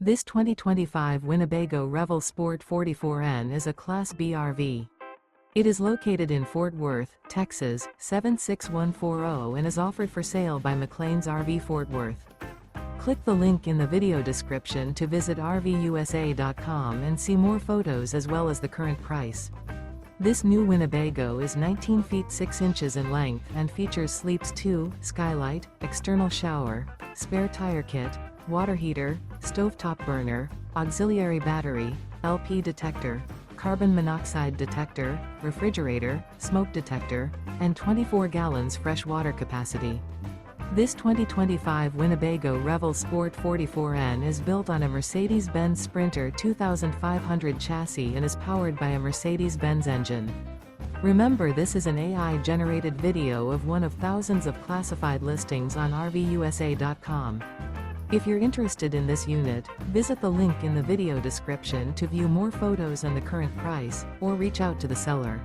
This 2025 Winnebago Revel Sport 44N is a Class B RV. It is located in Fort Worth, Texas, 76140 and is offered for sale by McClain's RV Fort Worth. Click the link in the video description to visit RVUSA.com and see more photos as well as the current price. This new Winnebago is 19 feet 6 inches in length and features Sleeps 2, Skylight, external shower, spare tire kit, water heater, stovetop burner, auxiliary battery, LP detector, carbon monoxide detector, refrigerator, smoke detector, and 24 gallons fresh water capacity. This 2025 Winnebago Revel Sport 44N is built on a Mercedes-Benz Sprinter 2500 chassis and is powered by a Mercedes-Benz engine. Remember, this is an AI-generated video of one of thousands of classified listings on RVUSA.com. If you're interested in this unit, visit the link in the video description to view more photos and the current price, or reach out to the seller.